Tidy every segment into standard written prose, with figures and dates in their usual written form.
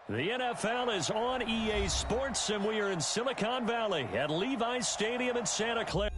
The NFL is on EA Sports, and we are in Silicon Valley at Levi's Stadium in Santa Clara.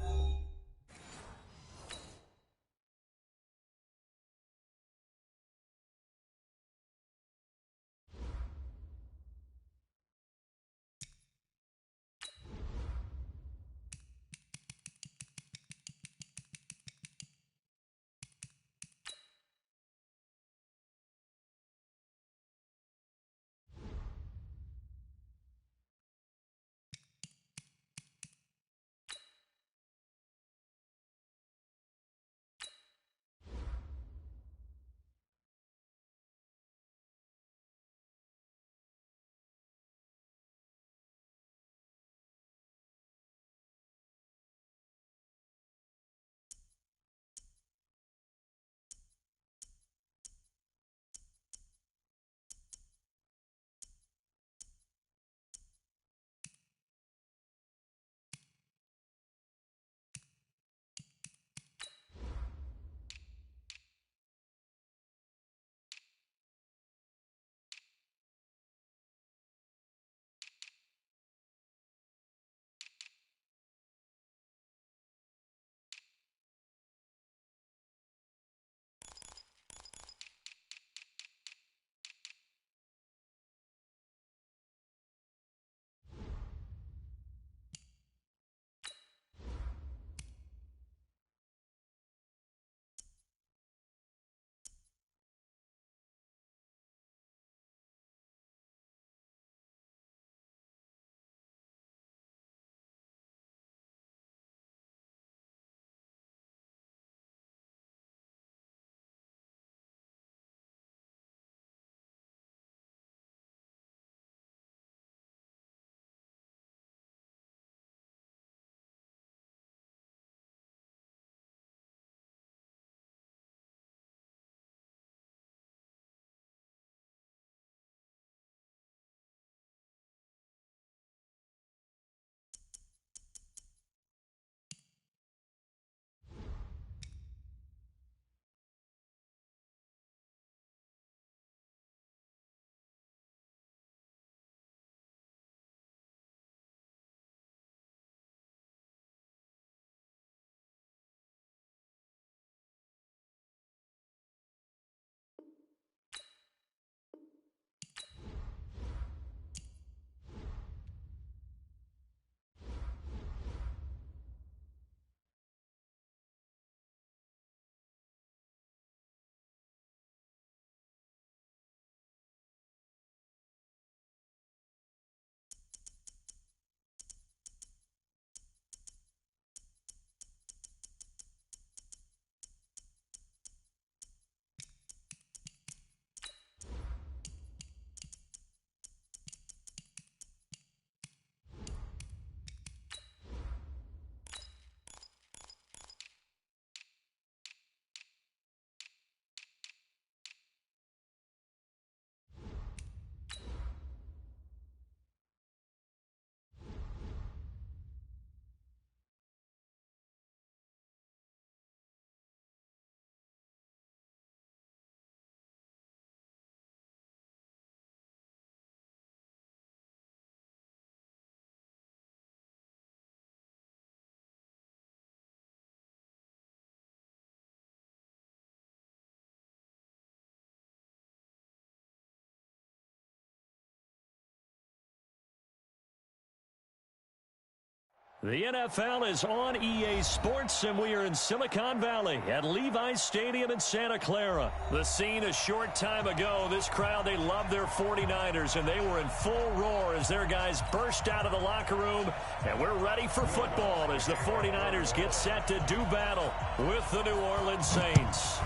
The NFL is on EA Sports, and we are in Silicon Valley at Levi's Stadium in Santa Clara. The scene a short time ago, this crowd, they love their 49ers, and they were in full roar as their guys burst out of the locker room. And we're ready for football as the 49ers get set to do battle with the New Orleans Saints.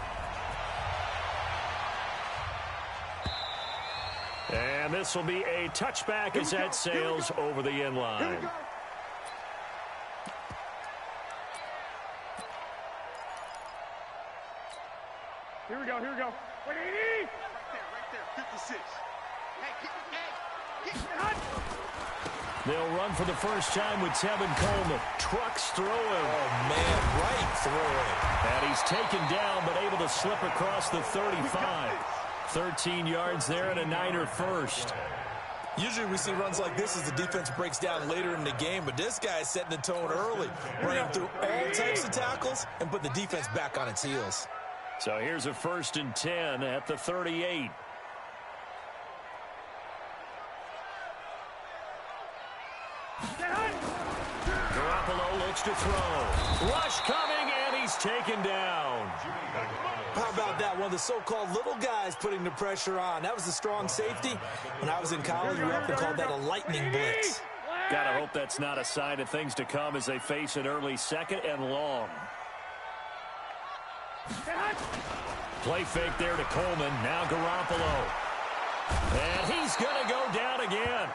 And this will be a touchback as that sails over the end line. Here we go, here we go. Wait, right there, 56. They'll run for the first time with Tevin Coleman. Trucks throwing. Oh, man, right through it. And he's taken down, but able to slip across the 35. 13 yards there and a Niner first. Usually we see runs like this as the defense breaks down later in the game, but this guy is setting the tone early, running through all types of tackles and put the defense back on its heels. So here's a 1st and 10 at the 38. Garoppolo looks to throw. Rush coming, and he's taken down. How about that? One of the so-called little guys putting the pressure on. That was a strong safety. When I was in college, we often called that a lightning blitz. Gotta hope that's not a sign of things to come as they face an early 2nd and long. Play fake there to Coleman. Now Garoppolo. And he's going to go down again.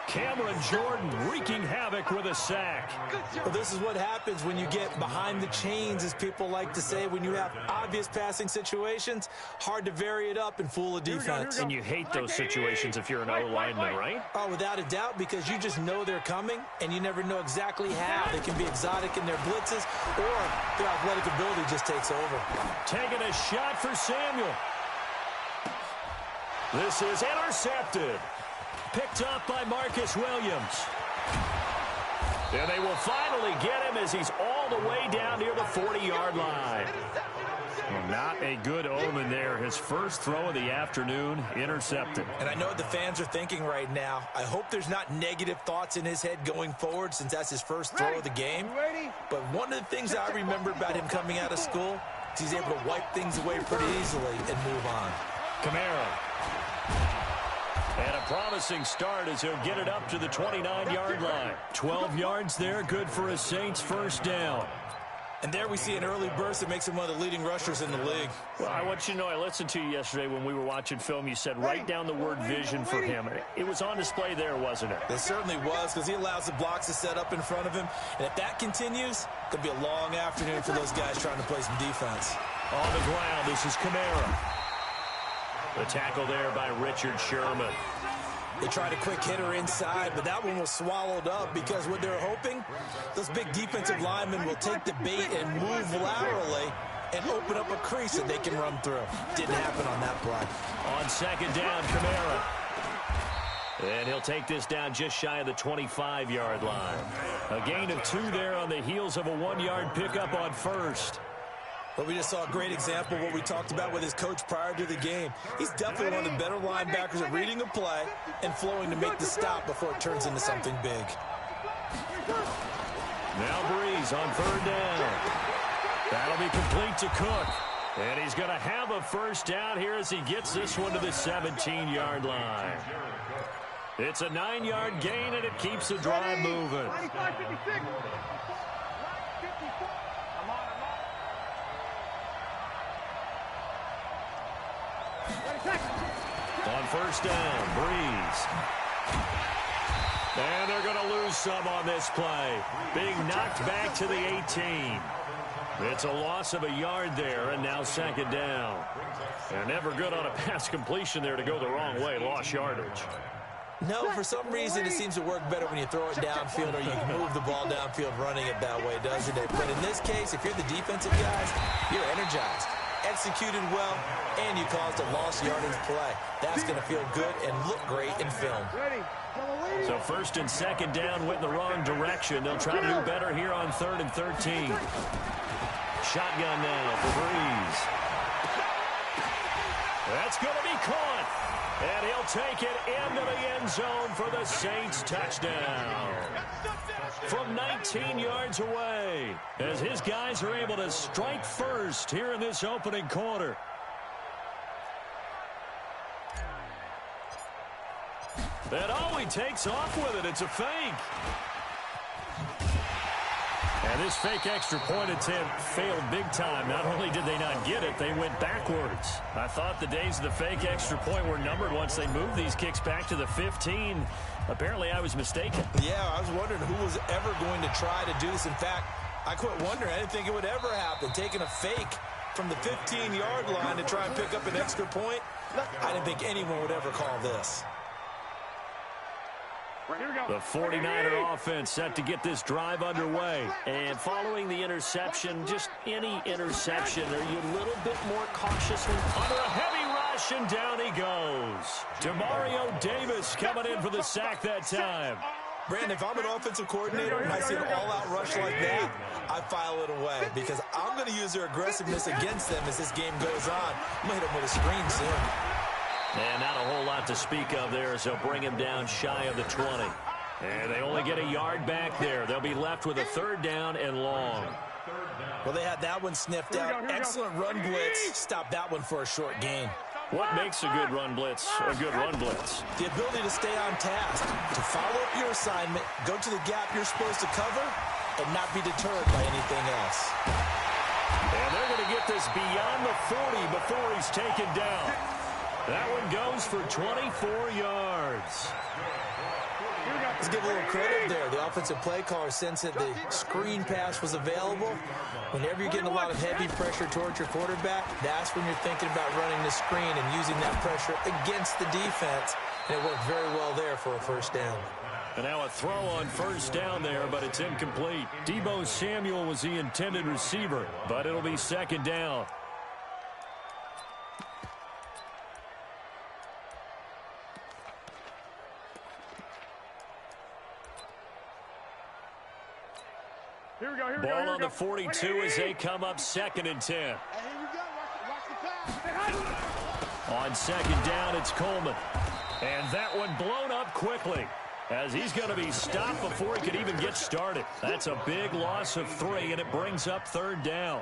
Cameron Jordan wreaking havoc with a sack. Well, this is what happens when you get behind the chains, as people like to say. When you have obvious passing situations, hard to vary it up and fool a defense. And you hate those situations if you're an O-lineman, right? Oh, without a doubt, because you just know they're coming, and you never know exactly how. They can be exotic in their blitzes, or their athletic ability just takes over. Taking a shot for Samuel. This is intercepted. Picked up by Marcus Williams. And they will finally get him as he's all the way down near the 40-yard line. Well, not a good omen there. His first throw of the afternoon, intercepted. And I know what the fans are thinking right now. I hope there's not negative thoughts in his head going forward, since that's his first throw of the game. But one of the things I remember about him coming out of school is he's able to wipe things away pretty easily and move on. Kamara. And a promising start as he'll get it up to the 29-yard line. 12 yards there, good for a Saints first down. And there we see an early burst that makes him one of the leading rushers in the league. Well, I want you to know, I listened to you yesterday when we were watching film. You said write down the word vision for him. It was on display there, wasn't it? It certainly was, because he allows the blocks to set up in front of him. And if that continues, it could be a long afternoon for those guys trying to play some defense. On the ground, this is Kamara. The tackle there by Richard Sherman. They tried a quick hitter inside, but that one was swallowed up because what they're hoping, those big defensive linemen will take the bait and move laterally and open up a crease that they can run through. Didn't happen on that play. On 2nd down, Kamara. And he'll take this down just shy of the 25-yard line. A gain of 2 there on the heels of a 1-yard pickup on first. But we just saw a great example of what we talked about with his coach prior to the game. He's definitely one of the better linebackers at reading a play and flowing to make the stop before it turns into something big. Now Breeze on 3rd down. That'll be complete to Cook. And he's going to have a first down here as he gets this one to the 17-yard line. It's a 9-yard gain, and it keeps the drive moving. On 1st down, Breeze. And they're going to lose some on this play. Being knocked back to the 18. It's a loss of a yard there, and now 2nd down. And never good on a pass completion there to go the wrong way. Lost yardage. No, for some reason it seems to work better when you throw it downfield or you can move the ball downfield running it that way, doesn't it? But in this case, if you're the defensive guys, you're energized, executed well, and you caused a lost yardage play. That's going to feel good and look great in film. So 1st and 2nd down went in the wrong direction. They'll try to do better here on 3rd and 13. Shotgun now for Breeze. That's going to be caught. And he'll take it into the end zone for the Saints touchdown. From 19 yards away, as his guys are able to strike first here in this opening quarter. And oh, he takes off with it. It's a fake. And this fake extra point attempt failed big time. Not only did they not get it, they went backwards. I thought the days of the fake extra point were numbered once they moved these kicks back to the 15. Apparently, I was mistaken. Yeah, I was wondering who was ever going to try to do this. In fact, I quit wondering. I didn't think it would ever happen. Taking a fake from the 15-yard line to try and pick up an extra point, I didn't think anyone would ever call this. The 49er offense set to get this drive underway. And following the interception, just any interception, are you a little bit more cautious? Under a heavy rush, possession. Down he goes. Demario Davis coming in for the sack that time. Brandon, if I'm an offensive coordinator and I see an all-out rush like that, I file it away because I'm going to use their aggressiveness against them as this game goes on. I'm going to hit them with a screen soon. And not a whole lot to speak of there, so bring him down shy of the 20. And they only get a yard back there. They'll be left with a 3rd down and long. Well, they had that one sniffed out. Excellent run blitz. Stop that one for a short gain. What makes a good run blitz a good run blitz? The ability to stay on task, to follow up your assignment, go to the gap you're supposed to cover, and not be deterred by anything else. And they're going to get this beyond the 40 before he's taken down. That one goes for 24 yards. Let's give a little credit there. The offensive play caller sensed that the screen pass was available. Whenever you're getting a lot of heavy pressure towards your quarterback, that's when you're thinking about running the screen and using that pressure against the defense. And it worked very well there for a 1st down. And now a throw on 1st down there, but it's incomplete. Deebo Samuel was the intended receiver, but it'll be 2nd down. Ball on the 42 as they come up 2nd and 10. On 2nd down, it's Coleman. And that one blown up quickly as he's going to be stopped before he could even get started. That's a big loss of 3, and it brings up 3rd down.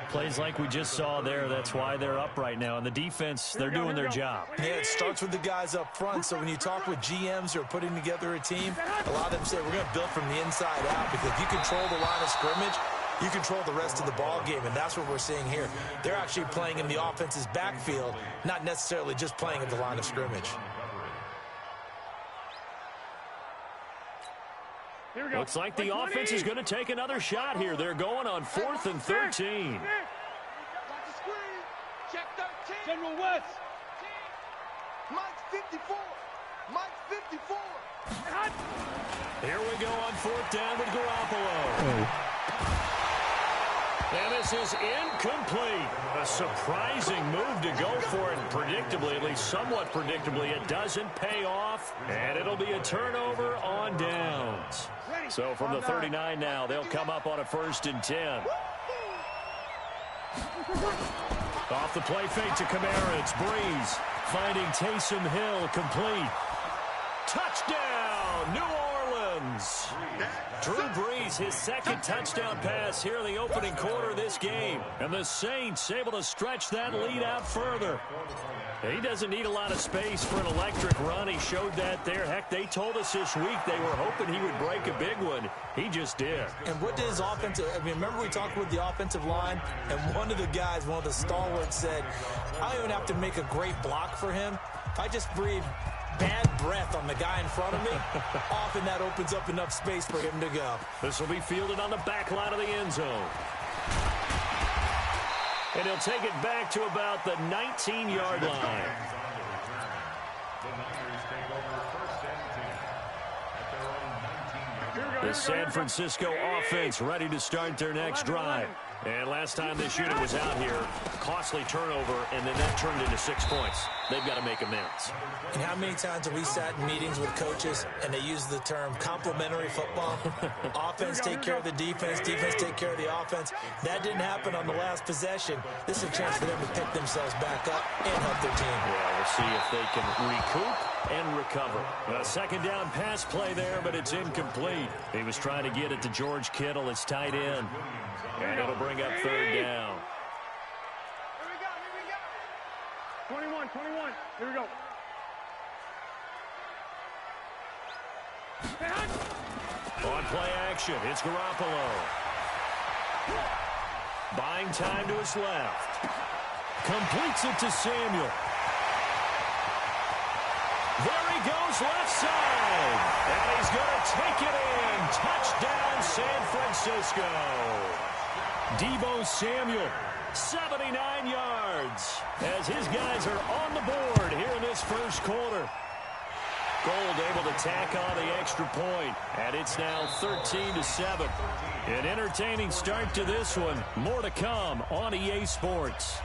Plays like we just saw there, that's why they're up right now. And the defense, they're doing their job. Yeah, it starts with the guys up front. So when you talk with GMs who are putting together a team, a lot of them say we're going to build from the inside out because if you control the line of scrimmage, you control the rest of the ball game, and that's what we're seeing here. They're actually playing in the offense's backfield, not necessarily just playing at the line of scrimmage. Looks like the offense is going to take another shot here. They're going on 4th and 13. Check 13. General West. Mike 54. Mike 54. Here we go on 4th down with Garoppolo. And this is incomplete. A surprising move to go for it. Predictably, at least somewhat predictably, it doesn't pay off. And it'll be a turnover on downs. So from the 39 now, they'll come up on a 1st and 10. Off the play fake to Kamara, it's Breeze. Finding Taysom Hill complete. Touchdown, New Orleans. Drew Brees, his 2nd touchdown pass here in the opening quarter of this game. And the Saints able to stretch that lead out further. He doesn't need a lot of space for an electric run. He showed that there. Heck, they told us this week they were hoping he would break a big one. He just did. And what did his offensive, remember we talked with the offensive line, and one of the guys, one of the stalwarts said, I don't even have to make a great block for him. I just breathe bad breath on the guy in front of me. Often that opens up enough space for him to go. This will be fielded on the back line of the end zone. And he'll take it back to about the 19-yard line. The San Francisco offense ready to start their next drive. And last time this unit was out here, costly turnover, and then that turned into 6 points. They've got to make amends. And how many times have we sat in meetings with coaches and they use the term complementary football? Offense take care of the defense, defense take care of the offense. That didn't happen on the last possession. This is a chance for them to pick themselves back up and help their team. Yeah, we'll see if they can recoup and recover. A 2nd down pass play there, but it's incomplete. He was trying to get it to George Kittle, his tight end. And it'll bring up 3rd down. Here we go. 21. Here we go. On play action, it's Garoppolo. Buying time to his left. Completes it to Samuel. There he goes left side. And he's going to take it in. Touchdown, San Francisco. Deebo Samuel, 79 yards, as his guys are on the board here in this first quarter. Gold able to tack on the extra point, and it's now 13-7. An entertaining start to this one. More to come on EA Sports.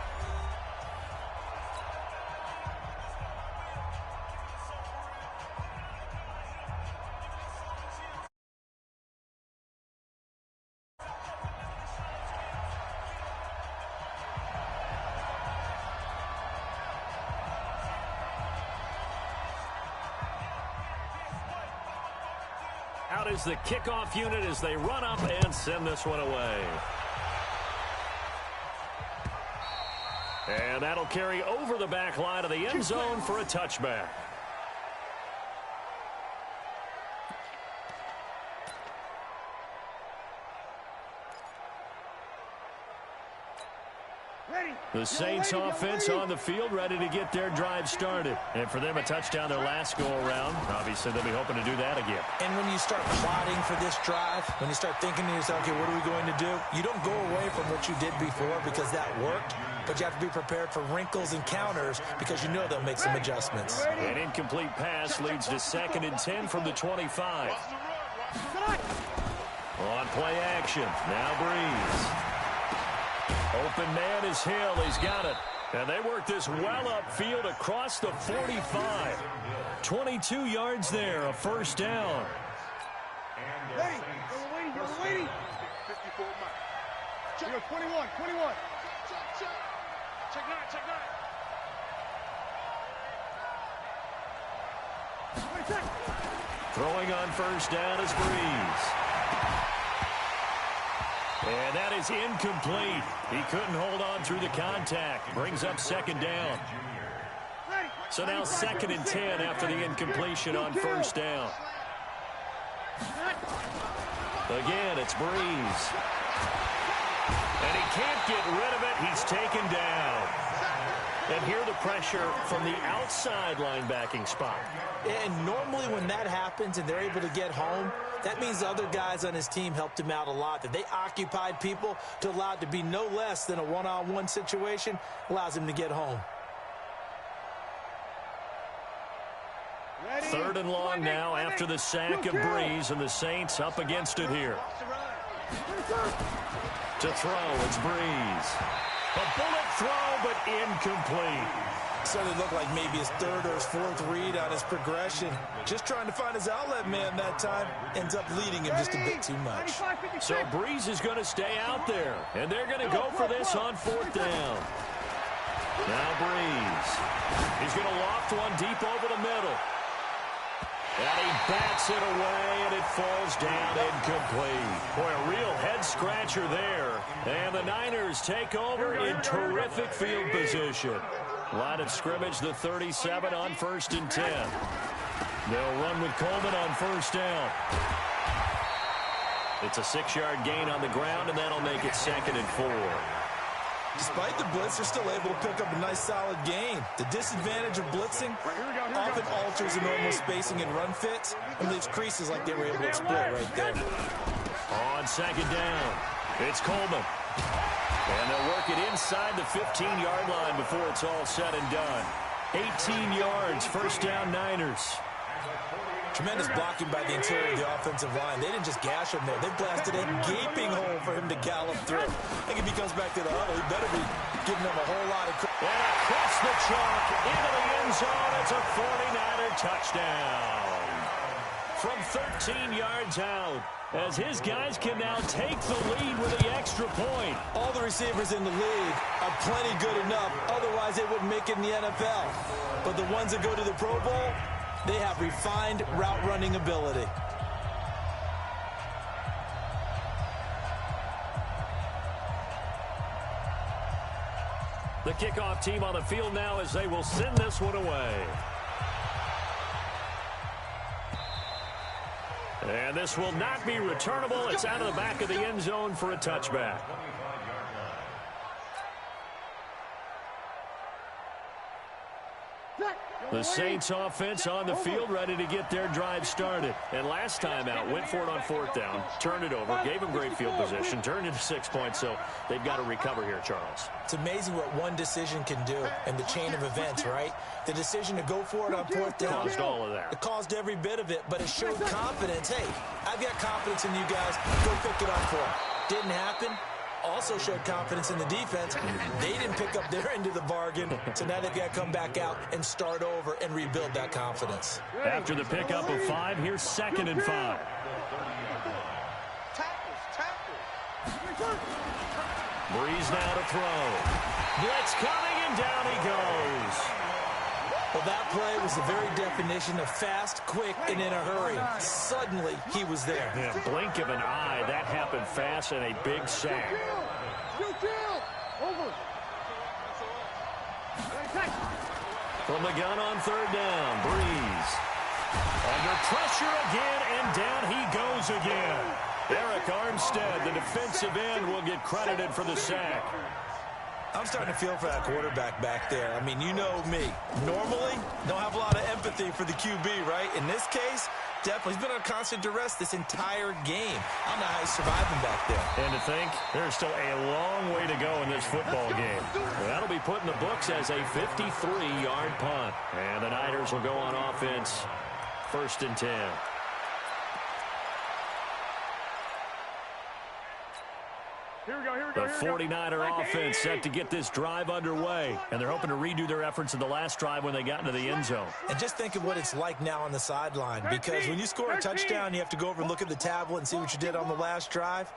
out is the kickoff unit as they run up and send this one away. And that'll carry over the back line of the end zone for a touchback. The Saints offense on the field ready to get their drive started. And for them, a touchdown their last go-around. Obviously, they'll be hoping to do that again. And when you start plotting for this drive, when you start thinking to yourself, okay, what are we going to do? You don't go away from what you did before because that worked, but you have to be prepared for wrinkles and counters because you know they'll make some adjustments. An incomplete pass leads to 2nd and 10 from the 25. On play action, now Breeze. Open man is Hill. He's got it. And they work this well upfield across the 45. 22 yards there, a first down. Ready. Go waiting. 54 miles. 21. Check nine. Throwing on first down is Breeze. And that is incomplete. He couldn't hold on through the contact. Brings up 2nd down. So now 2nd and 10 after the incompletion on first down. Again, it's Breeze. And he can't get rid of it. He's taken down. And here the pressure from the outside linebacking spot. And normally when that happens and they're able to get home, that means other guys on his team helped him out a lot. That they occupied people to allow it to be no less than a one-on-one situation allows him to get home. 3rd and long now after the sack of Breeze, and the Saints up against it here. To throw, it's Breeze. A bullet throw, but incomplete. Started to look like maybe his 3rd or his 4th read on his progression. Just trying to find his outlet man that time. Ends up leading him just a bit too much. So Breeze is going to stay out there, and they're going to go for this on 4th down. Now Breeze. He's going to loft one deep over the middle. And he bats it away, and it falls down incomplete. Boy, a real head-scratcher there. And the Niners take over in terrific field position. Line of scrimmage, the 37 on 1st and 10. They'll run with Coleman on first down. It's a 6-yard gain on the ground, and that'll make it 2nd and 4. Despite the blitz, they're still able to pick up a nice solid gain. The disadvantage of blitzing often alters the normal spacing and run fits and leaves creases like they were able to exploit right there. On 2nd down, it's Coleman. And they'll work it inside the 15-yard line before it's all said and done. 18 yards, first down Niners. Tremendous blocking by the interior of the offensive line. They didn't just gash him there. They blasted a gaping hole for him to gallop through. I think if he comes back to the huddle, he better be giving them a whole lot of credit. And across the chalk, into the end zone, it's a 49er touchdown. From 13 yards out, as his guys can now take the lead with the extra point. All the receivers in the league are plenty good enough. Otherwise, they wouldn't make it in the NFL. But the ones that go to the Pro Bowl, they have refined route running ability. The kickoff team on the field now as they will send this one away. And this will not be returnable. It's out of the back of the end zone for a touchback. The Saints offense on the field ready to get their drive started. And last time out, went for it on 4th down, turned it over, gave them great field position, turned into 6 points, so they've got to recover here, Charles. It's amazing what one decision can do in the chain of events, right? The decision to go for it on 4th down. Caused all of that. It caused every bit of it, but it showed confidence. Hey, I've got confidence in you guys. Go pick it up for it. Didn't happen. Also showed confidence in the defense. They didn't pick up their end of the bargain, so now they've got to come back out and start over and rebuild that confidence. After the pickup of 5, here's 2nd and 5. Breeze now to throw. Blitz coming, and down he goes. Well, that play was the very definition of fast, quick, and in a hurry. Suddenly, he was there. Yeah, blink of an eye, that happened fast and a big sack. Over. From the gun on third down, Breeze. Under pressure again, and down he goes again. Eric Armstead, the defensive end, will get credited for the sack. I'm starting to feel for that quarterback back there. I mean, you know me. Normally, don't have a lot of empathy for the QB, right? In this case, definitely. He's been on constant duress this entire game. I don't know how he's surviving back there. And to think, there's still a long way to go in this football game. That'll be put in the books as a 53-yard punt. And the Niners will go on offense, 1st and 10. Here we go, here we The go, here we go. 49er offense set to get this drive underway. And they're hoping to redo their efforts in the last drive when they got into the end zone. And just think of what it's like now on the sideline. Because when you score a touchdown, you have to go over and look at the tablet and see what you did on the last drive.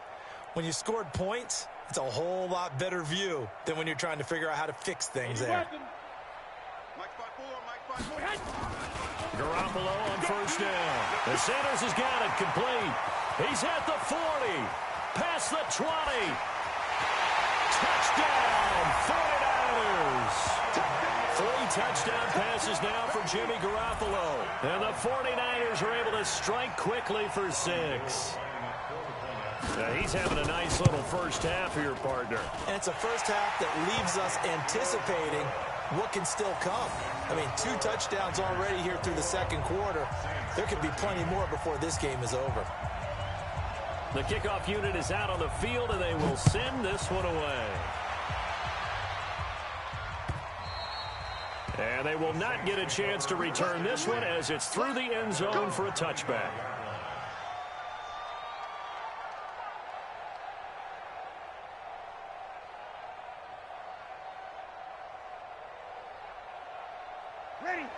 When you scored points, it's a whole lot better view than when you're trying to figure out how to fix things there. Garoppolo on 1st down. And Sanders has got it complete. He's at the 40. Past the 20. Touchdown, 49ers. 3 touchdown passes now for Jimmy Garoppolo. And the 49ers are able to strike quickly for 6. Now he's having a nice little first half here, partner. And it's a first half that leaves us anticipating what can still come. I mean, 2 touchdowns already here through the second quarter. There could be plenty more before this game is over. The kickoff unit is out on the field, and they will send this one away. And they will not get a chance to return this one as it's through the end zone for a touchback.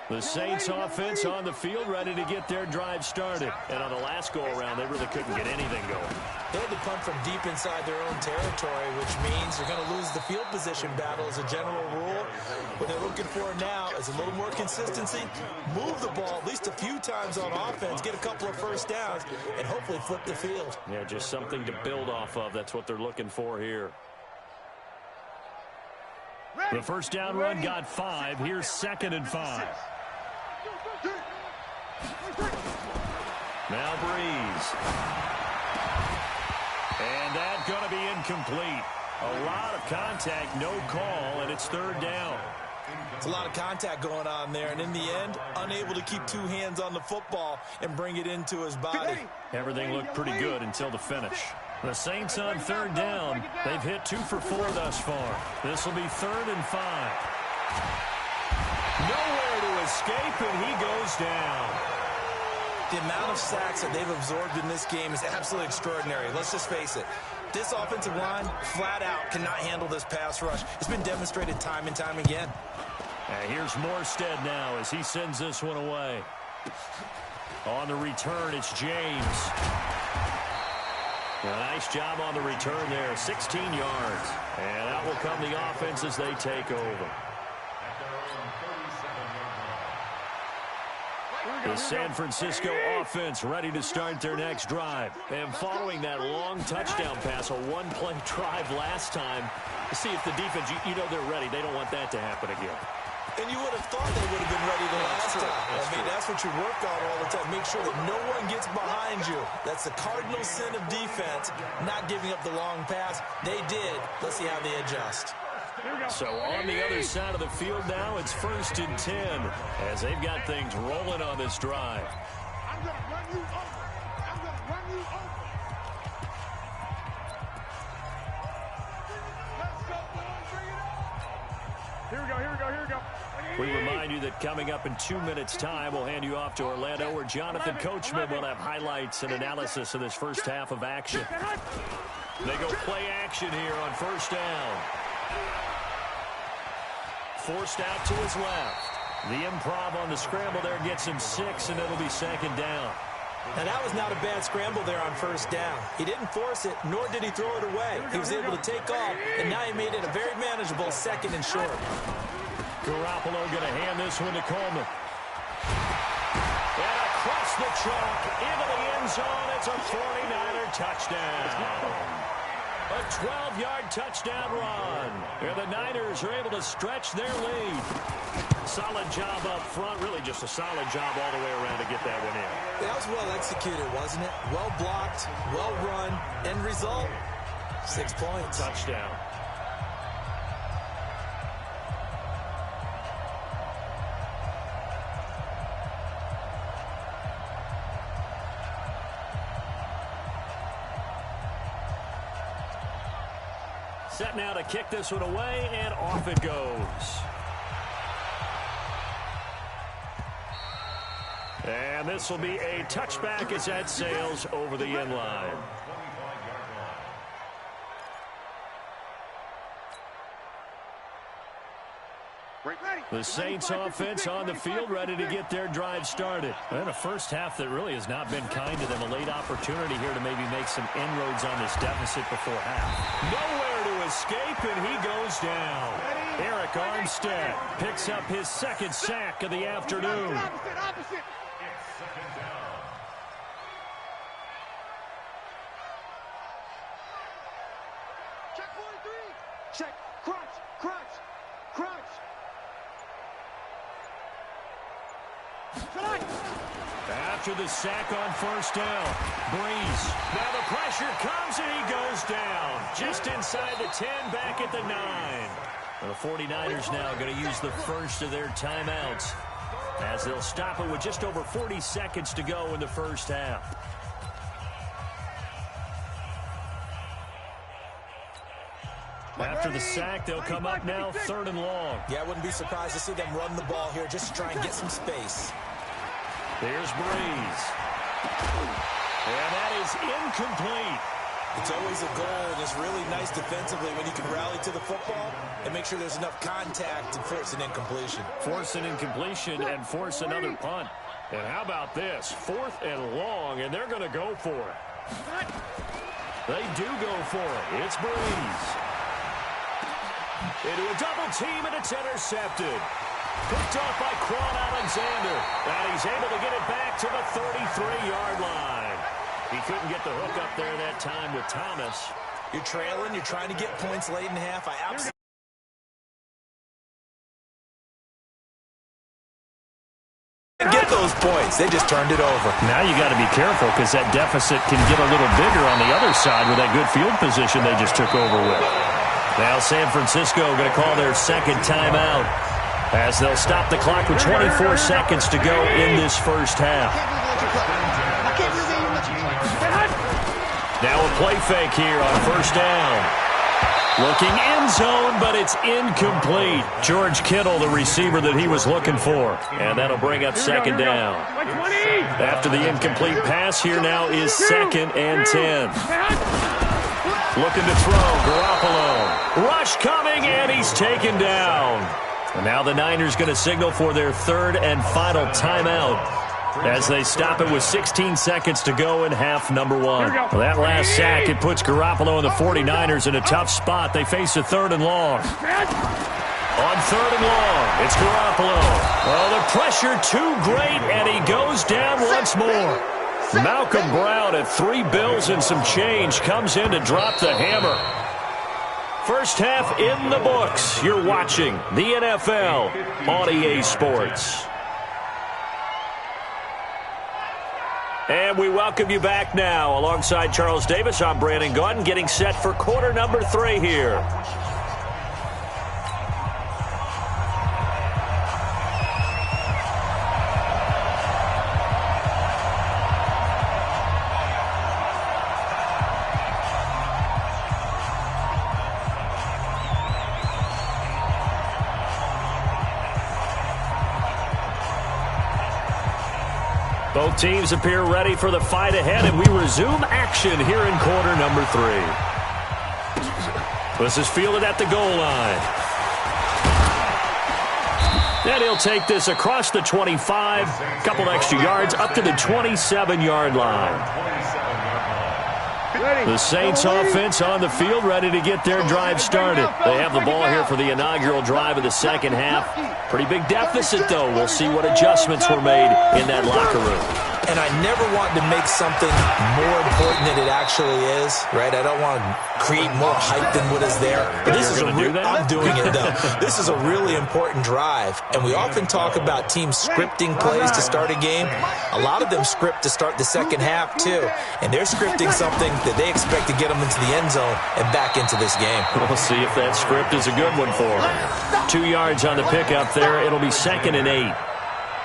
The Saints offense on the field ready to get their drive started. And on the last go-around, they really couldn't get anything going. They had to punt from deep inside their own territory, which means they're going to lose the field position battle as a general rule. What they're looking for now is a little more consistency, move the ball at least a few times on offense, get a couple of first downs, and hopefully flip the field. Yeah, just something to build off of. That's what they're looking for here. The first down run got 5. Here's 2nd and 5. Now Breeze. And that's going to be incomplete. A lot of contact, no call, and it's 3rd down. It's a lot of contact going on there, and in the end, unable to keep 2 hands on the football and bring it into his body. Everything looked pretty good until the finish. The Saints on 3rd down. They've hit 2 for 4 thus far. This will be 3rd and 5. Nowhere to escape, and he goes down. The amount of sacks that they've absorbed in this game is absolutely extraordinary. Let's just face it. This offensive line, flat out, cannot handle this pass rush. It's been demonstrated time and time again. And here's Morstead now as he sends this one away. On the return, it's James. A nice job on the return there, 16 yards. And out will come the offense as they take over. The San Francisco offense ready to start their next drive. And following that long touchdown pass, a one-play drive last time, to see if the defense, you know they're ready. They don't want that to happen again. And you would have thought they would have been ready the last time. That's what you work on all the time. Make sure that no one gets behind you. That's the cardinal sin of defense, not giving up the long pass. They did. Let's see how they adjust. So on the other side of the field now, it's 1st and 10 as they've got things rolling on this drive. I'm going to run you over. I'm going to run you over. Let's go, boys. Bring it on. Here we go, here we go, here we go. We remind you that coming up in 2 minutes' time, we'll hand you off to Orlando, where Jonathan Coachman will have highlights and analysis of this first half of action. They go play action here on 1st down. Forced out to his left. The improv on the scramble there gets him 6, and it'll be 2nd down. Now, that was not a bad scramble there on 1st down. He didn't force it, nor did he throw it away. He was able to take off, and now he made it a very manageable 2nd and short. Garoppolo going to hand this one to Coleman. And across the chalk, into the end zone. It's a 49er touchdown. A 12-yard touchdown run. And the Niners are able to stretch their lead. Solid job up front. Really just a solid job all the way around to get that one in. That was well executed, wasn't it? Well blocked, well run. End result, 6 points. Touchdown. Set now to kick this one away, and off it goes. And this will be a touchback as that sails over the end line. The Saints offense on the field, ready to get their drive started. And a first half that really has not been kind to them. A late opportunity here to maybe make some inroads on this deficit before half. Nowhere to escape, and he goes down. Eric Armstead picks up his second sack of the afternoon. Opposite. Check 43. Check. Crunch. After the sack on first down, Breeze. Now the pressure comes and he goes down. Just inside the 10, back at the 9. The 49ers now going to use the first of their timeouts as they'll stop it with just over 40 seconds to go in the first half. After the sack, they'll come up now 3rd and long. Yeah, I wouldn't be surprised to see them run the ball here just to try and get some space. There's Breeze. And that is incomplete. It's always a goal, and it's really nice defensively when you can rally to the football and make sure there's enough contact and force an incompletion. Force an incompletion and force another punt. And how about this? 4th and long, and they're going to go for it. They do go for it. It's Breeze. Into a double team, and it's intercepted. Picked off by Quan Alexander. And he's able to get it back to the 33-yard line. He couldn't get the hook up there that time with Thomas. You're trailing. You're trying to get points late in half. I absolutely get those points. They just turned it over. Now you got to be careful because that deficit can get a little bigger on the other side with that good field position they just took over with. Now San Francisco going to call their second timeout as they'll stop the clock with 24 seconds to go in this first half. Now a play fake here on first down. Looking end zone, but it's incomplete. George Kittle, the receiver that he was looking for. And that'll bring up second down. After the incomplete pass, here now is 2nd and 10. Looking to throw, Garoppolo. Rush coming, and he's taken down. And now the Niners going to signal for their 3rd and final timeout as they stop it with 16 seconds to go in half number 1. Well, that last sack, it puts Garoppolo and the 49ers in a tough spot. They face a 3rd and long. On 3rd and long, it's Garoppolo. Oh, the pressure too great, and he goes down once more. Malcolm Brown at 3 bills and some change comes in to drop the hammer. First half in the books. You're watching the NFL on EA Sports. And we welcome you back now. Alongside Charles Davis, I'm Brandon Gaudin, getting set for quarter number 3 here. Both teams appear ready for the fight ahead, and we resume action here in quarter number 3. This is fielded at the goal line. And he'll take this across the 25, couple extra yards, up to the 27-yard line. The Saints offense on the field, ready to get their drive started. They have the ball here for the inaugural drive of the second half. Pretty big deficit, though. We'll see what adjustments were made in that locker room. And I never want to make something more important than it actually is, right? I don't want to create more hype than what is there. But this is I'm doing it, though. This is a really important drive. And we often talk about teams scripting plays to start a game. A lot of them script to start the second half, too. And they're scripting something that they expect to get them into the end zone and back into this game. We'll see if that script is a good one for them. 2 yards on the pickup there. It'll be 2nd and 8.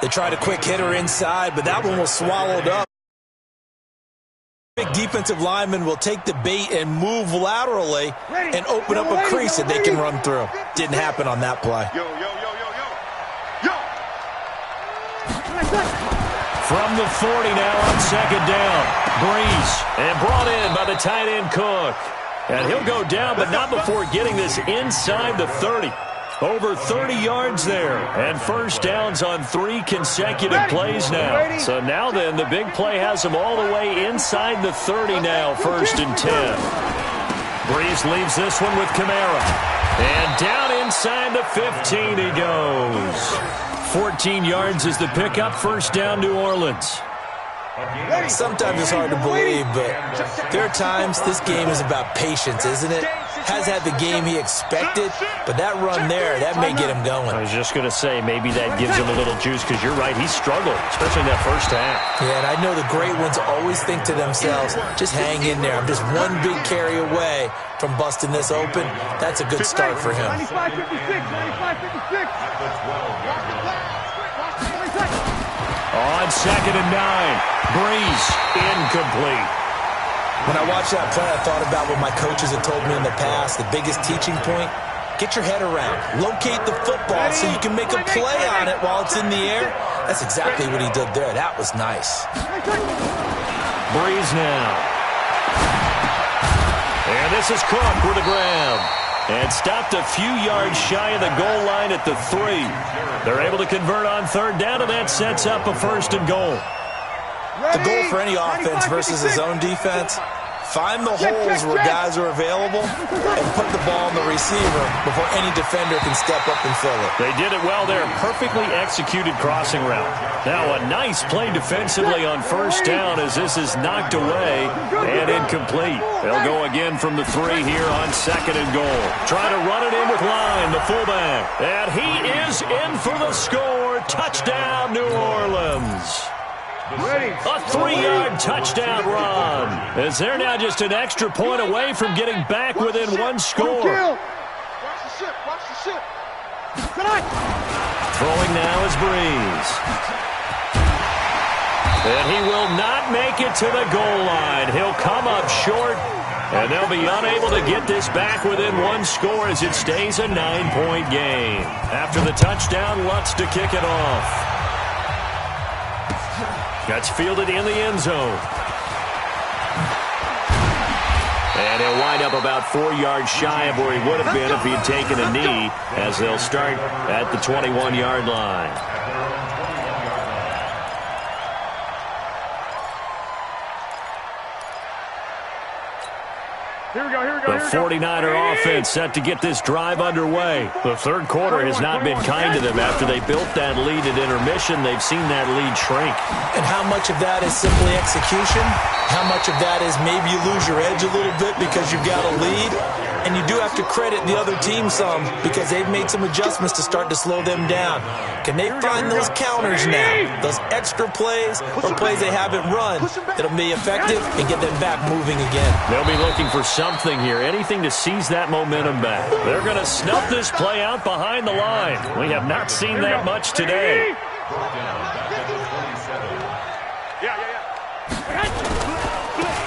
They tried a quick hitter inside, but that one was swallowed up. Big defensive lineman will take the bait and move laterally and open up a crease that they can run through. Didn't happen on that play. From the 40 now on 2nd down. Breeze, and brought in by the tight end Cook. And he'll go down, but not before getting this inside the 30. Over 30 yards there, and first downs on 3 consecutive plays now. So now then, the big play has him all the way inside the 30 now, 1st and 10. Breeze leaves this one with Kamara. And down inside the 15 he goes. 14 yards is the pickup, 1st down New Orleans. Sometimes it's hard to believe, but there are times this game is about patience, isn't it? Has had the game he expected, but that run there, that may get him going. I was just going to say, maybe that gives him a little juice, because you're right, he struggled, especially in that first half. Yeah, and I know the great ones always think to themselves, just hang in there. I'm just one big carry away from busting this open. That's a good start for him. 95-56. On 2nd and 9, Breeze incomplete. When I watched that play, I thought about what my coaches had told me in the past. The biggest teaching point, get your head around. Locate the football so you can make a play on it while it's in the air. That's exactly what he did there. That was nice. Breeze now. And this is Cook with a grab. And stopped a few yards shy of the goal line at the 3. They're able to convert on 3rd down, and that sets up a 1st and goal. The goal for any offense versus his own defense, find the holes where guys are available and put the ball on the receiver before any defender can step up and fill it. They did it well there. Perfectly executed crossing route. Now a nice play defensively on 1st down as this is knocked away and incomplete. They'll go again from the 3 here on 2nd and goal. Trying to run it in with Line, the fullback. And he is in for the score. Touchdown, New Orleans. A 3-yard touchdown run. As they're now just an extra point away from getting back within 1 score. Watch the ship. Throwing now is Breeze. And he will not make it to the goal line. He'll come up short, and they'll be unable to get this back within 1 score as it stays a 9-point game. After the touchdown, Lutz to kick it off. Gets fielded in the end zone. And he'll wind up about 4 yards shy of where he would have been if he had taken a knee, as they'll start at the 21-yard line. Here we go. The 49er offense set to get this drive underway. The 3rd quarter has not been kind to them. After they built that lead at intermission, they've seen that lead shrink. And how much of that is simply execution? How much of that is maybe you lose your edge a little bit because you've got a lead? And you do have to credit the other team some because they've made some adjustments to start to slow them down. Can they find those counters now, those extra plays or plays they haven't run that'll be effective and get them back moving again? They'll be looking for something here, anything to seize that momentum back. They're going to snuff this play out behind the line. We have not seen that much today.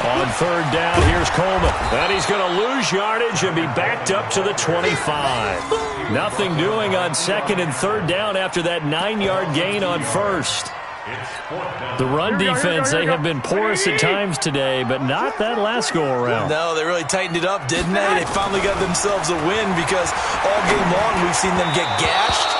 On 3rd down, here's Coleman. And he's going to lose yardage and be backed up to the 25. Nothing doing on 2nd and 3rd down after that 9-yard gain on 1st. The run defense, they have been porous at times today, but not that last go-around. No, they really tightened it up, didn't they? They finally got themselves a win because all game long we've seen them get gashed.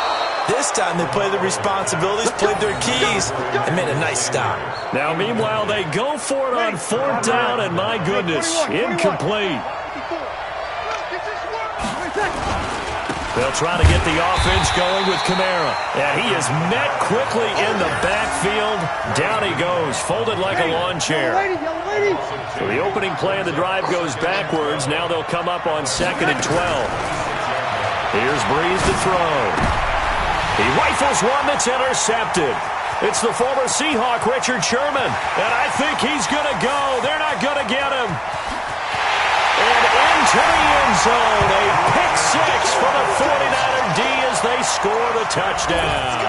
This time they played their responsibilities, played their keys, and made a nice stop. Now, meanwhile, they go for it on 4th down, and my goodness, incomplete. They'll try to get the offense going with Kamara. And he is met quickly in the backfield. Down he goes, folded like a lawn chair. So the opening play of the drive goes backwards. Now they'll come up on 2nd and 12. Here's Breeze to throw. He rifles one that's intercepted. It's the former Seahawk, Richard Sherman. And I think he's going to go. They're not going to get him. And into the end zone, a pick-6 for the 49er D as they score the touchdown.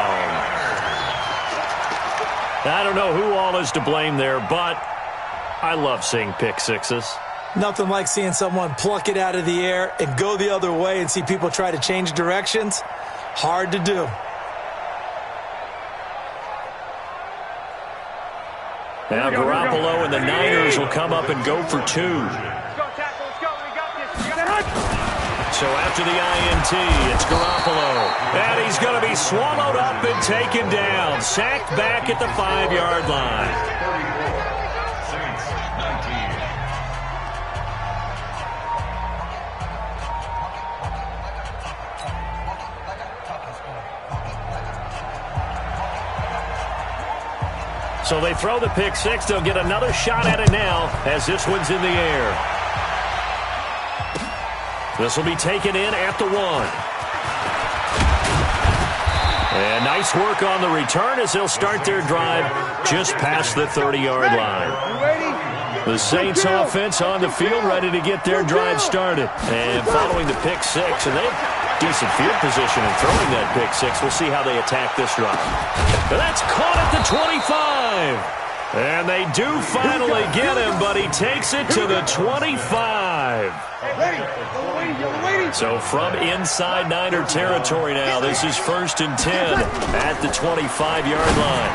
I don't know who all is to blame there, but I love seeing pick-6s. Nothing like seeing someone pluck it out of the air and go the other way and see people try to change directions. Hard to do. Now Garoppolo and the Niners will come up and go for 2. So after the INT, it's Garoppolo. And he's going to be swallowed up and taken down. Sacked back at the 5-yard line. So they throw the pick-6. They'll get another shot at it now as this one's in the air. This will be taken in at the 1. And nice work on the return as they'll start their drive just past the 30-yard line. The Saints offense on the field ready to get their drive started. And following the pick-6, and they have decent field position in throwing that pick-6. We'll see how they attack this drive. And that's caught at the 25. And they do finally get him, but he takes it to the 25. So from inside Niner territory now, this is 1st and 10 at the 25-yard line.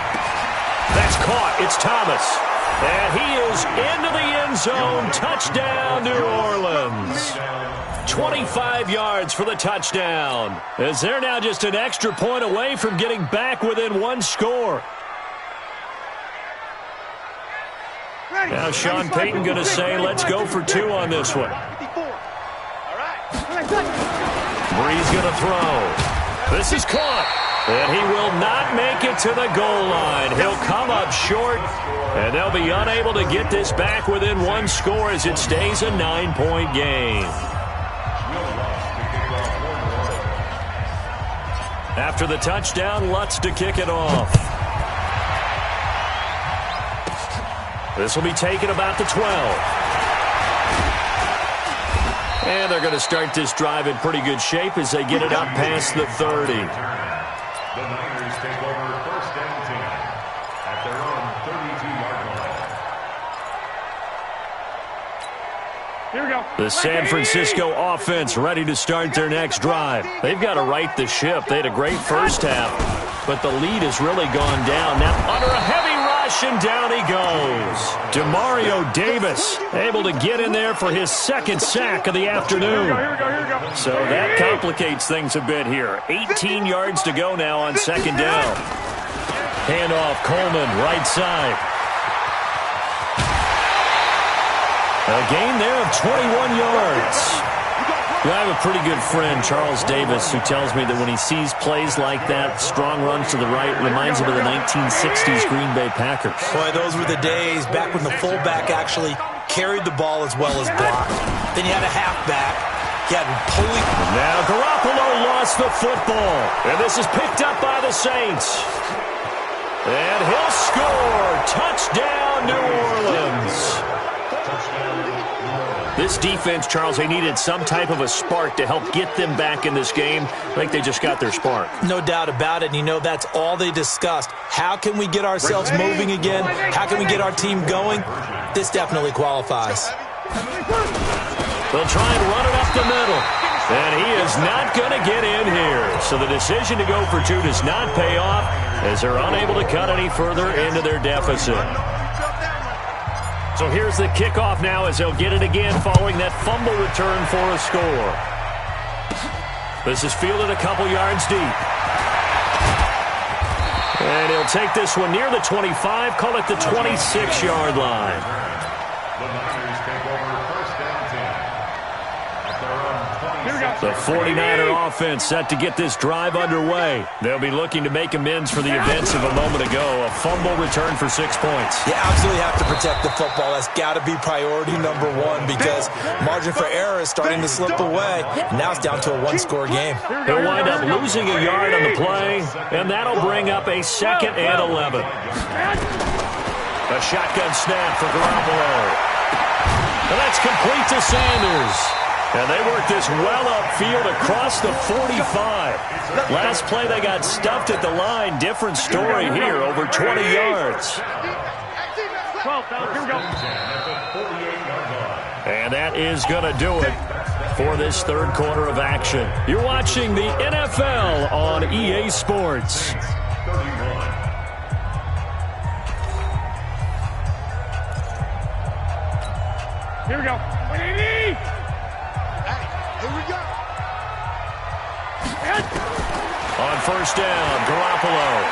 That's caught. It's Thomas. And he is into the end zone. Touchdown, New Orleans. 25 yards for the touchdown. As they're now just an extra point away from getting back within 1 score. Now Sean Payton going to say, let's go for 2 on this one. Breeze going to throw. This is caught. And he will not make it to the goal line. He'll come up short. And they'll be unable to get this back within 1 score as it stays a 9-point game. After the touchdown, Lutz to kick it off. This will be taken about the 12. And they're going to start this drive in pretty good shape as they get it up past the 30. The Niners take over 1st and 10 at their own 32-yard line. Here we go. The San Francisco offense ready to start their next drive. They've got to right the ship. They had a great first half, but the lead has really gone down. Now under a heavy rush, and down he goes. Demario Davis able to get in there for his 2nd sack of the afternoon. Here we go. So that complicates things a bit here. 18 yards to go now on 2nd down. Handoff, Coleman, right side. A gain there of 21 yards. I have a pretty good friend, Charles Davis, who tells me that when he sees plays like that, strong runs to the right, reminds him of the 1960s Green Bay Packers. Boy, those were the days back when the fullback actually carried the ball as well as blocked. Then you had a halfback. He had pulling. Now Garoppolo lost the football, and this is picked up by the Saints. And he'll score. Touchdown, New Orleans. This defense, Charles, they needed some type of a spark to help get them back in this game. I think they just got their spark. No doubt about it, and you know that's all they discussed. How can we get ourselves moving again? How can we get our team going? This definitely qualifies. They'll try and run it up the middle. And he is not going to get in here. So the decision to go for 2 does not pay off as they're unable to cut any further into their deficit. So here's the kickoff now as they'll get it again following that fumble return for a score. This is fielded a couple yards deep. And he'll take this one near the 25, call it the 26-yard line. The Niners take over first down 10. At their own 26. The 49er offense set to get this drive underway. They'll be looking to make amends for the events of a moment ago. A fumble return for 6 points. You absolutely have to protect the football. That's got to be priority number one because margin for error is starting to slip away. Now it's down to a one-score game. He'll wind up losing a yard on the play, and that'll bring up a 2nd and 11. A shotgun snap for Garoppolo. And that's complete to Sanders. And they work this well upfield across the 45. Last play, they got stuffed at the line. Different story here, over 20 yards. And that is going to do it for this third quarter of action. You're watching the NFL on EA Sports. Here we go. Here we go. On first down, Garoppolo.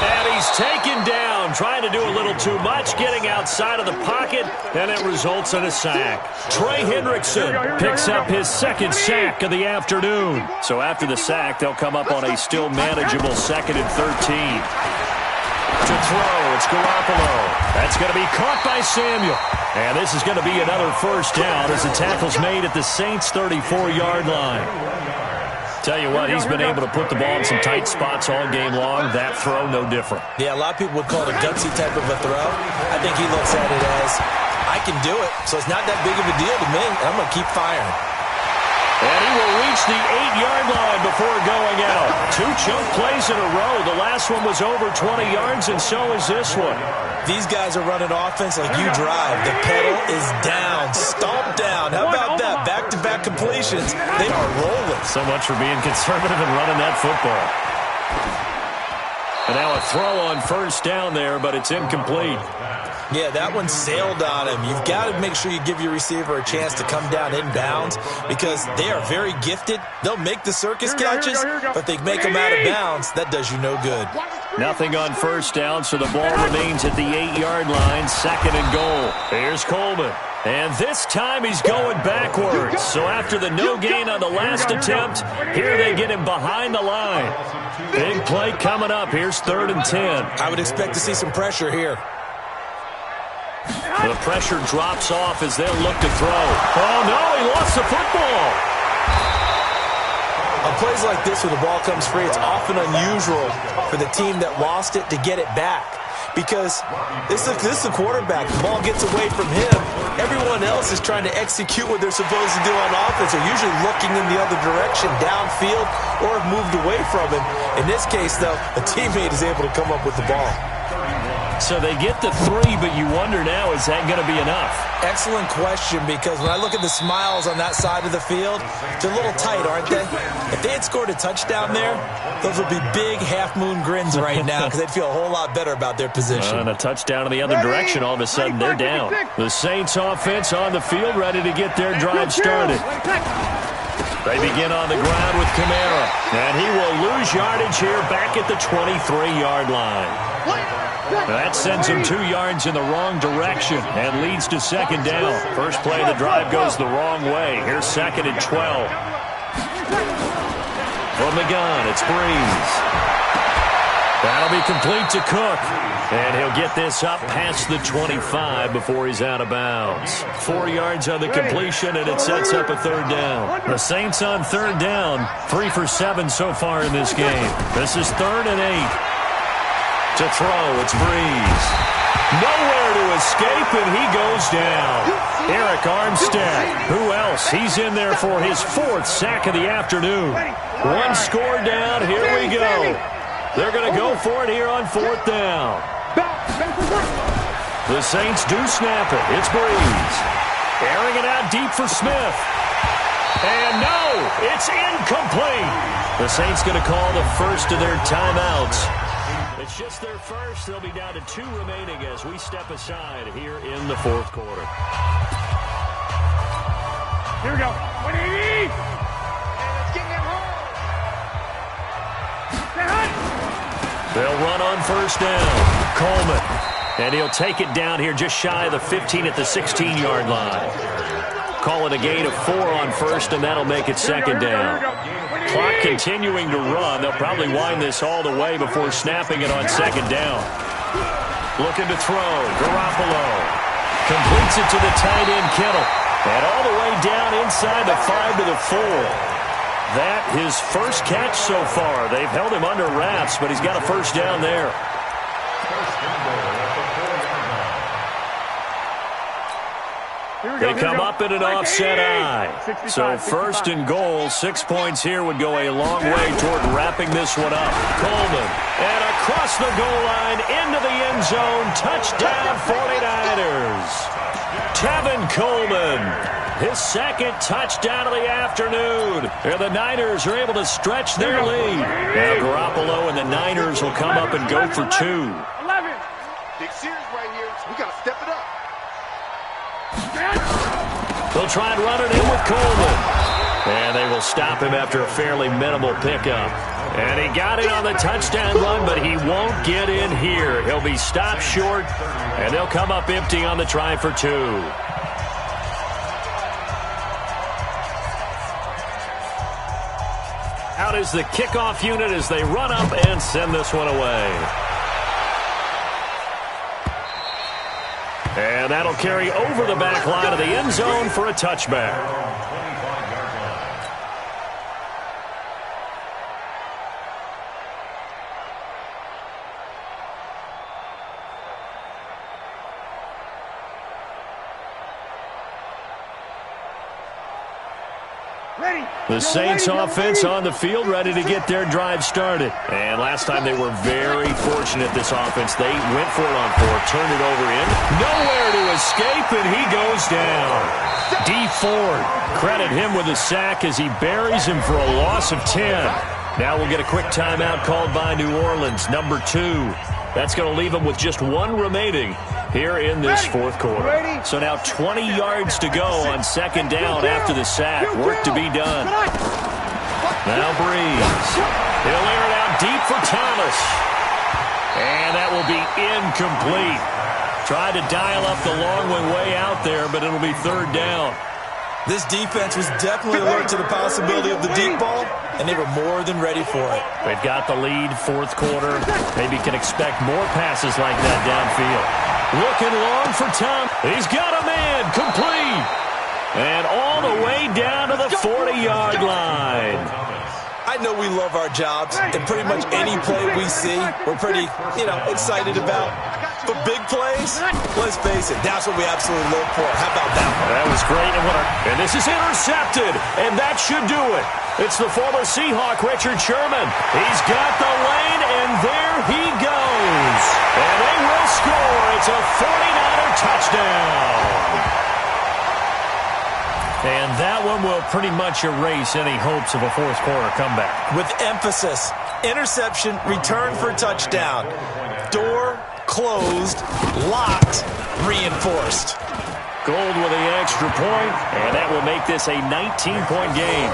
And he's taken down, trying to do a little too much, getting outside of the pocket, and it results in a sack. Trey Hendrickson picks up his 2nd sack of the afternoon. So after the sack, they'll come up on a still manageable 2nd and 13. To throw, it's Garoppolo. That's going to be caught by Samuel. And this is going to be another first down as the tackle's made at the Saints' 34-yard line. Tell you what, he's been able to put the ball in some tight spots all game long. That throw, no different. Yeah, a lot of people would call it a gutsy type of a throw. I think he looks at it as, I can do it, so it's not that big of a deal to me, and I'm going to keep firing. And he will reach the 8-yard line before going out. 2 chunk plays in a row. The last one was over 20 yards, and so is this one. These guys are running offense like you drive. The pedal is down, stomped down. How about that? Back-to-back completions. They are rolling. So much for being conservative and running that football. And now a throw on first down there, but it's incomplete. Yeah, that one sailed on him. You've got to make sure you give your receiver a chance to come down inbounds because they are very gifted. They'll make the circus catches, but they make them out of bounds. That does you no good. Nothing on first down, so the ball remains at the 8-yard line, 2nd and goal. Here's Coleman. And this time he's going backwards. So after the no gain on the last attempt, here they get him behind the line. Big play coming up. Here's 3rd and 10. I would expect to see some pressure here. The pressure drops off as they'll look to throw. Oh, no, he lost the football. On plays like this where the ball comes free, it's often unusual for the team that lost it to get it back. Because this is the quarterback. The ball gets away from him. Everyone else is trying to execute what they're supposed to do on offense. They're usually looking in the other direction, downfield, or have moved away from him. In this case, though, a teammate is able to come up with the ball. So they get the 3, but you wonder now, is that going to be enough? Excellent question, because when I look at the smiles on that side of the field, they're a little tight, aren't they? If they had scored a touchdown there, those would be big half-moon grins right now because they'd feel a whole lot better about their position. And a touchdown in the other direction, all of a sudden they're down. The Saints offense on the field ready to get their drive started. They begin on the ground with Kamara, and he will lose yardage here back at the 23-yard line. That sends him 2 yards in the wrong direction and leads to 2nd down. First play of the drive goes the wrong way. Here's 2nd and 12. From the gun, it's Breeze. That'll be complete to Cook. And he'll get this up past the 25 before he's out of bounds. 4 yards on the completion, and it sets up a 3rd down. The Saints on 3rd down, 3 for 7 so far in this game. This is 3rd and 8. To throw, it's Breeze. Nowhere to escape, and he goes down. Eric Armstead. Who else? He's in there for his 4th sack of the afternoon. 1 score down. Here we go. They're going to go for it here on 4th down. The Saints do snap it. It's Breeze. Airing it out deep for Smith. And no, it's incomplete. The Saints going to call the first of their timeouts. It's just their first. They'll be down to 2 remaining as we step aside here in the 4th quarter. Here we go. 180. They'll run on first down. Coleman. And he'll take it down here just shy of the 15 at the 16-yard line. Call it a gain of 4 on first, and that'll make it second down. Clock continuing to run. They'll probably wind this all the way before snapping it on second down. Looking to throw. Garoppolo completes it to the tight end, Kittle. And all the way down inside the 5 to the 4. That his first catch so far. They've held him under wraps, but he's got a first down there. They come up in an offset eye. So first and goal, 6 points here would go a long way toward wrapping this one up. Coleman, and across the goal line, into the end zone, touchdown 49ers. Tevin Coleman, his second touchdown of the afternoon. And the Niners are able to stretch their lead. Now Garoppolo and the Niners will come up and go for 2. 11. Big series right here. We got to step it up. They'll try and run it in with Coleman. And they will stop him after a fairly minimal pickup. And he got in on the touchdown run, but he won't get in here. He'll be stopped short, and they'll come up empty on the try for 2. Out is the kickoff unit as they run up and send this one away. And that'll carry over the back line of the end zone for a touchback. The Saints offense on the field, ready to get their drive started. And last time they were very fortunate, this offense. They went for it on 4, turned it over in. Nowhere to escape, and he goes down. D. Ford, credit him with a sack as he buries him for a loss of 10. Now we'll get a quick timeout called by New Orleans, number 2. That's going to leave them with just 1 remaining here in this fourth quarter. So now 20 yards to go on second down after the sack. Work to be done. Now Breeze. He'll air it out deep for Thomas. And that will be incomplete. Tried to dial up the long one way out there, but it'll be third down. This defense was definitely alert to the possibility of the deep ball, and they were more than ready for it. They've got the lead, fourth quarter. Maybe can expect more passes like that downfield. Looking long for Tom. He's got a man, complete. And all the way down to the 40-yard line. I know we love our jobs, and pretty much any play we see, we're pretty, excited about. But big plays, let's face it, that's what we absolutely live for. How about that one? That was great. And this is intercepted, and that should do it. It's the former Seahawk, Richard Sherman. He's got the lane, and there he goes. And they will score. It's a 49er touchdown. And that one will pretty much erase any hopes of a fourth quarter comeback. With emphasis, interception, return for touchdown. Door closed, locked, reinforced. Gold with the extra point, and that will make this a 19-point game.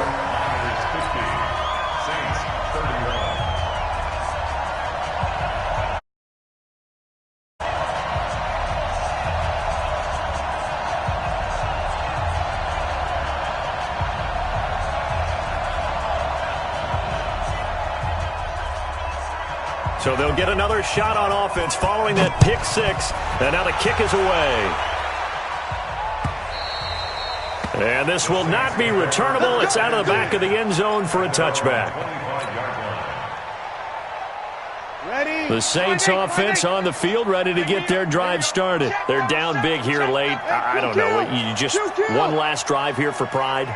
So they'll get another shot on offense following that pick 6. And now the kick is away. And this will not be returnable. It's out of the back of the end zone for a touchback. The Saints offense on the field, ready to get their drive started. They're down big here late. I don't know. You just one last drive here for pride.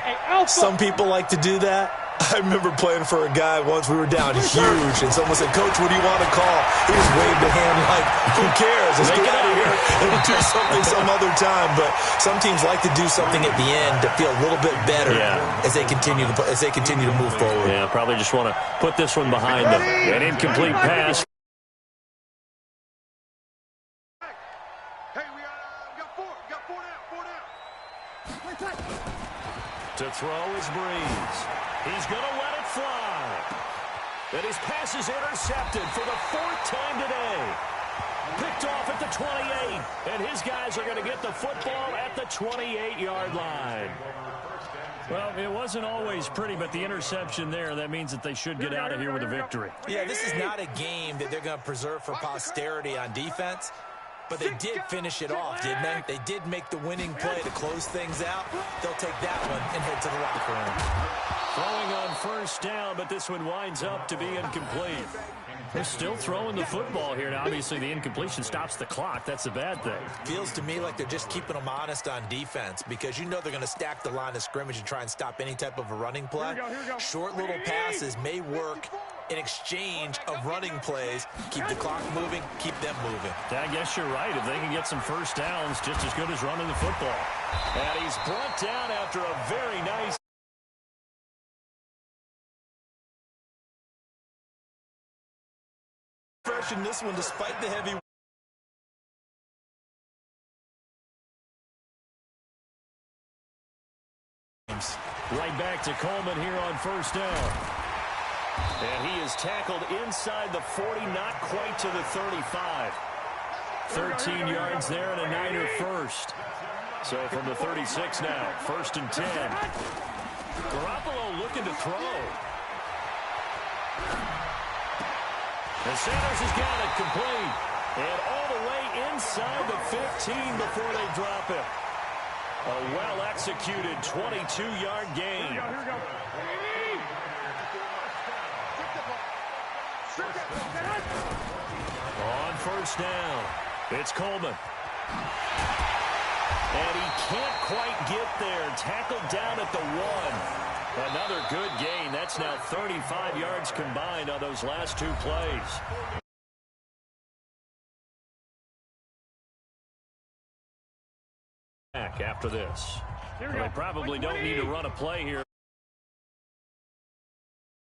Some people like to do that. I remember playing for a guy once. We were down huge, and someone said, "Coach, what do you want to call?" He just waved a hand like, "Who cares? Let's get out of here and do something some other time." But some teams like to do something at the end to feel a little bit better as they continue to move forward. Yeah, probably just want to put this one behind them. An incomplete pass. Hey, we got 4. We got 4 down. To throw is Breeze. He's going to let it fly. And his pass is intercepted for the 4th time today. Picked off at the 28. And his guys are going to get the football at the 28-yard line. Well, it wasn't always pretty, but the interception there, that means that they should get out of here with a victory. Yeah, this is not a game that they're going to preserve for posterity on defense. But they did finish it off, didn't they? They did make the winning play to close things out. They'll take that one and head to the locker room. Throwing on first down, but this one winds up to be incomplete. They're still throwing the football here. Now, obviously, the incompletion stops the clock. That's a bad thing. Feels to me like they're just keeping them honest on defense because you know they're going to stack the line of scrimmage and try and stop any type of a running play. Short little passes may work in exchange of running plays. Keep the clock moving, keep them moving. I guess you're right. If they can get some first downs, just as good as running the football. And he's brought down after a very nice fresh in this one despite the heavy right back to Coleman here on first down. And he is tackled inside the 40, not quite to the 35. 13 yards there and a Niner first. So from the 36 now, 1st and 10. Garoppolo looking to throw. And Sanders has got it complete. And all the way inside the 15 before they drop it. A well-executed 22-yard gain. Here we go. On first down, it's Coleman. And he can't quite get there. Tackled down at the 1. Another good gain. That's now 35 yards combined on those last 2 plays. Back after this. Well, they probably don't need to run a play here.